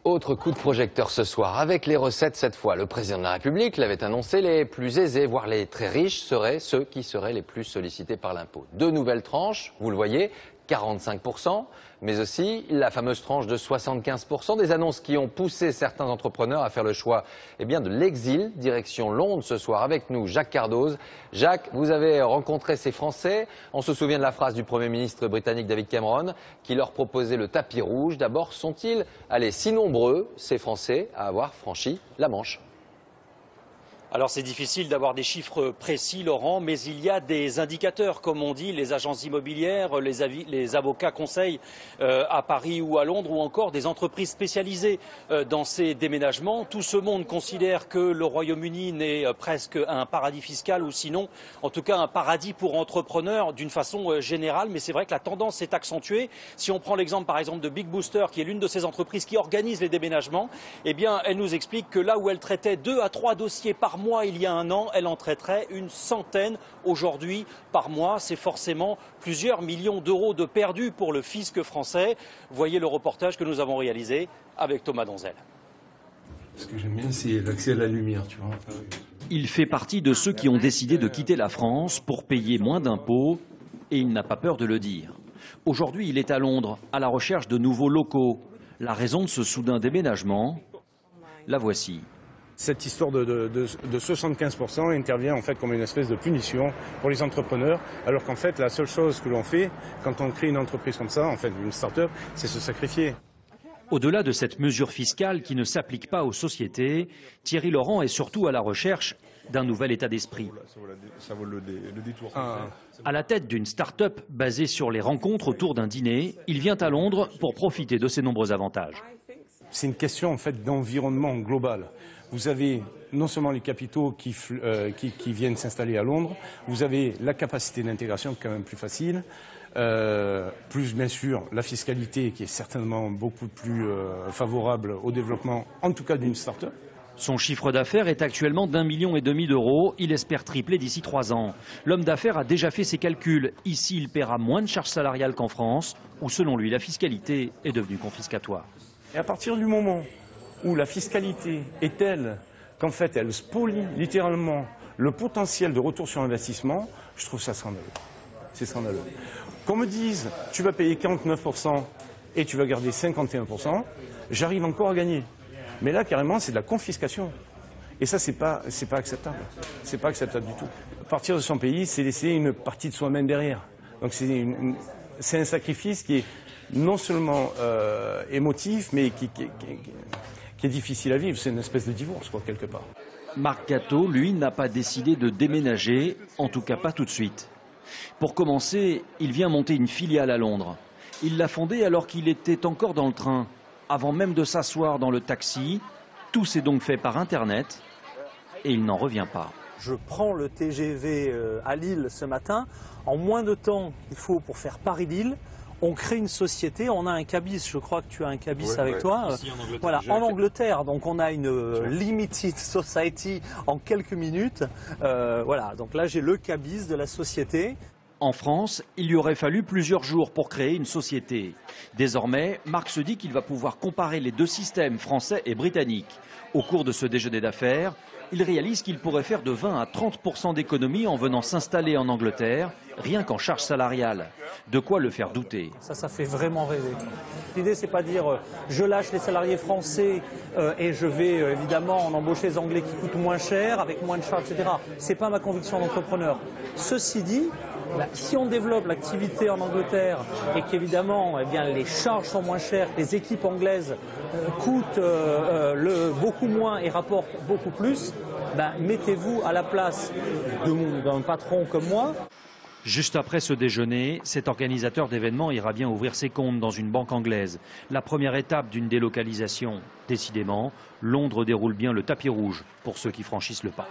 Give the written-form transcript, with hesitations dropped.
Autre coup de projecteur ce soir, avec les recettes cette fois. Le président de la République l'avait annoncé, les plus aisés, voire les très riches, seraient ceux qui seraient les plus sollicités par l'impôt. Deux nouvelles tranches, vous le voyez, 45%, mais aussi la fameuse tranche de 75%, des annonces qui ont poussé certains entrepreneurs à faire le choix de l'exil, direction Londres ce soir. Avec nous, Jacques Cardoz. Jacques, vous avez rencontré ces Français. On se souvient de la phrase du Premier ministre britannique David Cameron qui leur proposait le tapis rouge. D'abord, sont-ils si nombreux, ces Français, à avoir franchi la Manche ? Alors c'est difficile d'avoir des chiffres précis, Laurent, mais il y a des indicateurs, comme on dit, les agences immobilières, les avocats conseils à Paris ou à Londres, ou encore des entreprises spécialisées dans ces déménagements. Tout ce monde considère que le Royaume-Uni n'est presque un paradis fiscal, ou sinon, en tout cas, un paradis pour entrepreneurs d'une façon générale. Mais c'est vrai que la tendance s'est accentuée. Si on prend l'exemple, par exemple, de Big Booster, qui est l'une de ces entreprises qui organise les déménagements, eh bien, elle nous explique que là où elle traitait 2 à 3 dossiers par mois il y a un an, elle en traiterait une centaine aujourd'hui par mois. C'est forcément plusieurs millions d'euros de perdus pour le fisc français. Voyez le reportage que nous avons réalisé avec Thomas Donzel. Ce que j'aime bien, c'est l'accès à la lumière, tu vois. Il fait partie de ceux qui ont décidé de quitter la France pour payer moins d'impôts et il n'a pas peur de le dire. Aujourd'hui, il est à Londres, à la recherche de nouveaux locaux. La raison de ce soudain déménagement, la voici. Cette histoire de 75% intervient en fait comme une espèce de punition pour les entrepreneurs, alors qu'en fait la seule chose que l'on fait quand on crée une entreprise comme ça, en fait une start-up, c'est se sacrifier. Au-delà de cette mesure fiscale qui ne s'applique pas aux sociétés, Thierry Laurent est surtout à la recherche d'un nouvel état d'esprit. Ça vaut le détour. À la tête d'une start-up basée sur les rencontres autour d'un dîner, il vient à Londres pour profiter de ses nombreux avantages. C'est une question en fait d'environnement global. Vous avez non seulement les capitaux qui viennent s'installer à Londres, vous avez la capacité d'intégration qui est quand même plus facile, plus bien sûr la fiscalité qui est certainement beaucoup plus favorable au développement, en tout cas d'une start-up. Son chiffre d'affaires est actuellement d'1,5 million d'euros. Il espère tripler d'ici 3 ans. L'homme d'affaires a déjà fait ses calculs. Ici, il paiera moins de charges salariales qu'en France, où selon lui, la fiscalité est devenue confiscatoire. Et à partir du moment où la fiscalité est telle qu'en fait elle spolie littéralement le potentiel de retour sur investissement, je trouve ça scandaleux. C'est scandaleux. Qu'on me dise tu vas payer 49% et tu vas garder 51%, j'arrive encore à gagner. Mais là carrément c'est de la confiscation. Et ça c'est pas acceptable. C'est pas acceptable du tout. Partir de son pays, c'est laisser une partie de soi-même derrière. Donc c'est un sacrifice qui est non seulement émotif, mais qui est difficile à vivre. C'est une espèce de divorce, quoi, quelque part. Marc Gatto, lui, n'a pas décidé de déménager, en tout cas pas tout de suite. Pour commencer, il vient monter une filiale à Londres. Il l'a fondée alors qu'il était encore dans le train. Avant même de s'asseoir dans le taxi, tout s'est donc fait par Internet et il n'en revient pas. Je prends le TGV à Lille ce matin. En moins de temps qu'il faut pour faire Paris-Lille, on crée une société, on a un cabis, je crois que tu as un cabis avec toi. Ici, en Angleterre. Voilà, en Angleterre, donc on a une limited society en quelques minutes. Voilà, donc là j'ai le cabis de la société. En France, il lui aurait fallu plusieurs jours pour créer une société. Désormais, Marc se dit qu'il va pouvoir comparer les deux systèmes français et britanniques. Au cours de ce déjeuner d'affaires, il réalise qu'il pourrait faire de 20 à 30% d'économies en venant s'installer en Angleterre, rien qu'en charge salariale. De quoi le faire douter. Ça fait vraiment rêver. L'idée, c'est pas dire je lâche les salariés français et je vais évidemment en embaucher les Anglais qui coûtent moins cher, avec moins de charges, etc. C'est pas ma conviction d'entrepreneur. Ceci dit, si on développe l'activité en Angleterre et qu'évidemment les charges sont moins chères, les équipes anglaises coûtent beaucoup moins et rapportent beaucoup plus, mettez-vous à la place d'un patron comme moi. Juste après ce déjeuner, cet organisateur d'événements ira bien ouvrir ses comptes dans une banque anglaise. La première étape d'une délocalisation. Décidément, Londres déroule bien le tapis rouge pour ceux qui franchissent le pas.